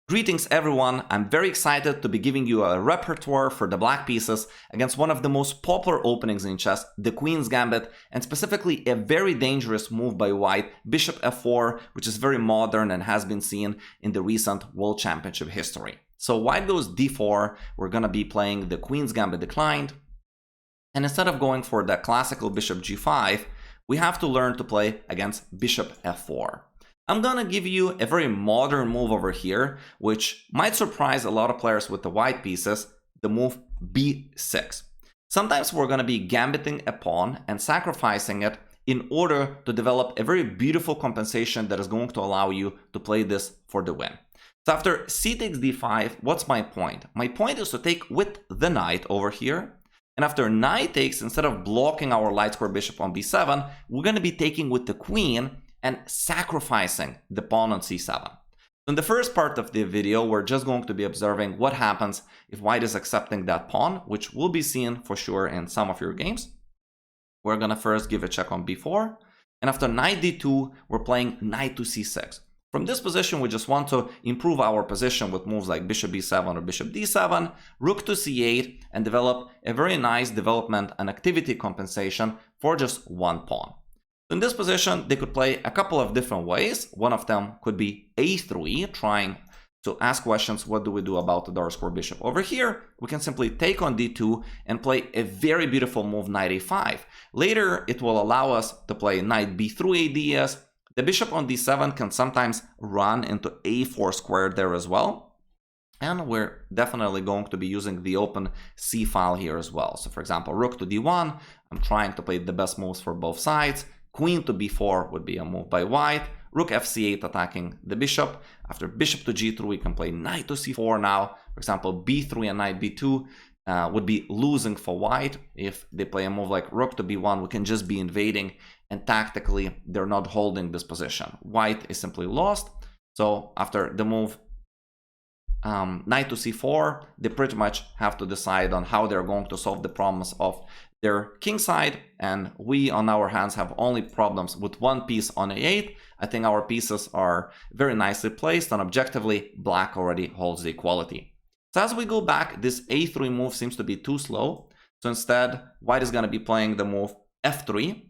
Greetings everyone, I'm very excited to be giving you a repertoire for the black pieces against one of the most popular openings in chess, the Queen's Gambit, and specifically a very dangerous move by white, bishop f4, which is very modern and has been seen in the recent World Championship history. So white goes d4, we're going to be playing the Queen's Gambit declined, and instead of going for the classical bishop g5, we have to learn to play against bishop f4. I'm gonna give you a very modern move over here, which might surprise a lot of players with the white pieces, the move b6. Sometimes we're gonna be gambiting a pawn and sacrificing it in order to develop a very beautiful compensation that is going to allow you to play this for the win. So after c takes d5, what's my point? My point is to take with the knight over here. And after knight takes, instead of blocking our light square bishop on b7, we're gonna be taking with the queen and sacrificing the pawn on c7. In the first part of the video, we're just going to be observing what happens if white is accepting that pawn, which will be seen for sure in some of your games. We're going to first give a check on b4, and after knight d2, we're playing knight to c6. From this position, we just want to improve our position with moves like bishop b7 or bishop d7, rook to c8, and develop a very nice development and activity compensation for just one pawn. In this position, they could play a couple of different ways. One of them could be a3, trying to ask questions, what do we do about the dark square bishop? Over here, we can simply take on d2 and play a very beautiful move, knight a5. Later, it will allow us to play knight b3 ADS. The bishop on d7 can sometimes run into a4 squared there as well. And we're definitely going to be using the open c file here as well. So for example, rook to d1, I'm trying to play the best moves for both sides. Queen to b4 would be a move by white. Rook fc8 attacking the bishop. After bishop to g3, we can play knight to c4 now. For example, b3 and knight b2 would be losing for white. If they play a move like rook to b1, we can just be invading, and tactically, they're not holding this position. White is simply lost. So after the move knight to c4, they pretty much have to decide on how they're going to solve the problems of their king side, and we on our hands have only problems with one piece on a8. I think our pieces are very nicely placed, and objectively, black already holds the equality. So as we go back, this a3 move seems to be too slow. So instead, white is going to be playing the move f3.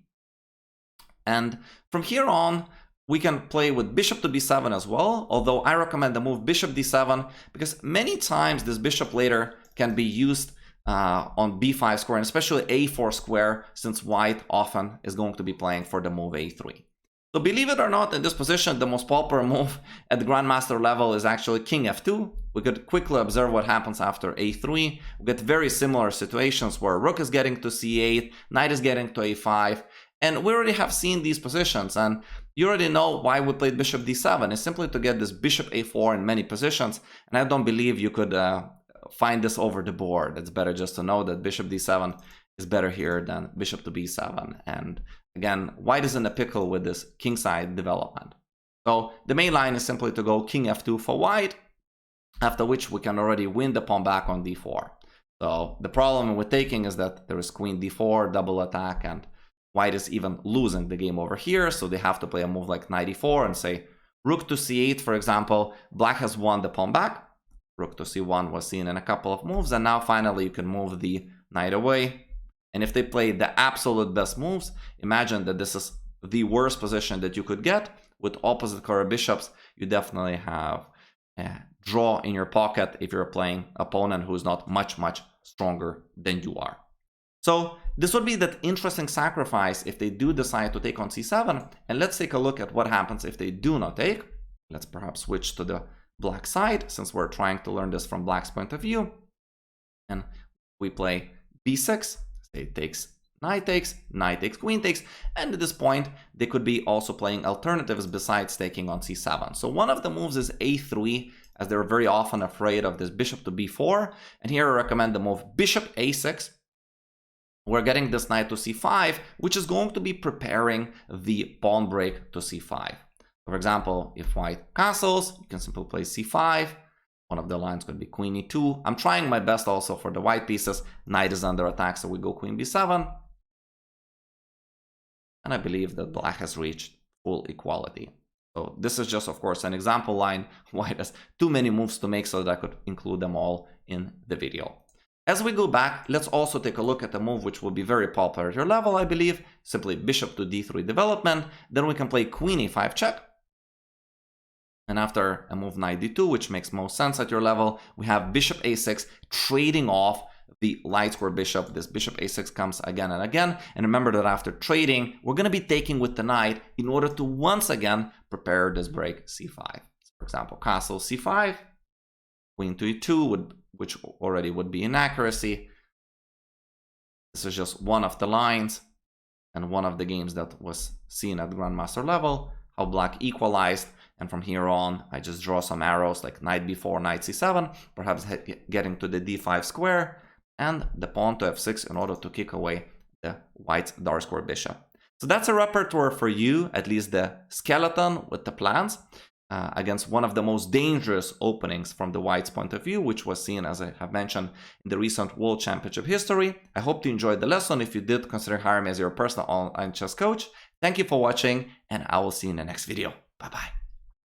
And from here on, we can play with bishop to b7 as well, although I recommend the move bishop d7, because many times this bishop later can be used on b5 square, and especially a4 square, since white often is going to be playing for the move a3. So believe it or not, in this position, the most popular move at the grandmaster level is actually king f2. We could quickly observe what happens after a3. We get very similar situations where rook is getting to c8, knight is getting to a5, and we already have seen these positions, and you already know why we played bishop d7. It's simply to get this bishop a4 in many positions, and I don't believe you could find this over the board. It's better just to know that bishop d7 is better here than bishop to b7. And again, white is in a pickle with this kingside development. So the main line is simply to go king f2 for white, after which we can already win the pawn back on d4. So the problem with taking is that there is queen d4, double attack, and white is even losing the game over here. So they have to play a move like knight e4 and say rook to c8, for example. Black has won the pawn back. Rook to c1 was seen in a couple of moves, and now finally you can move the knight away. And if they play the absolute best moves, imagine that this is the worst position that you could get. With opposite color bishops, you definitely have a draw in your pocket if you're playing opponent who's not much stronger than you are. So this would be that interesting sacrifice if they do decide to take on c7. And let's take a look at what happens if they do not take. Let's perhaps switch to the black side, since we're trying to learn this from black's point of view. And we play b6, say takes, knight takes, queen takes, and at this point they could be also playing alternatives besides taking on c7. So one of the moves is a3, as they're very often afraid of this bishop to b4, and here I recommend the move bishop a6. We're getting this knight to c5, which is going to be preparing the pawn break to c5. For example, if white castles, you can simply play c5. One of the lines could be queen e2. I'm trying my best also for the white pieces. Knight is under attack, so we go queen b7. And I believe that black has reached full equality. So this is just, of course, an example line. White has too many moves to make so that I could include them all in the video. As we go back, let's also take a look at a move which will be very popular at your level, I believe. Simply bishop to d3 development. Then we can play queen e5 check. And after a move knight d2, which makes most sense at your level, we have bishop a6 trading off the light square bishop. This bishop a6 comes again and again. And remember that after trading, we're going to be taking with the knight in order to once again prepare this break c5. For example, castle c5, queen to e2, which already would be inaccuracy. This is just one of the lines and one of the games that was seen at Grandmaster level, how black equalized. And from here on, I just draw some arrows like knight b4, knight c7, perhaps getting to the d5 square, and the pawn to f6 in order to kick away the white dark square bishop. So that's a repertoire for you, at least the skeleton with the plans, against one of the most dangerous openings from the white's point of view, which was seen, as I have mentioned, in the recent World Championship history. I hope you enjoyed the lesson. If you did, consider hiring me as your personal online chess coach. Thank you for watching, and I will see you in the next video. Bye-bye.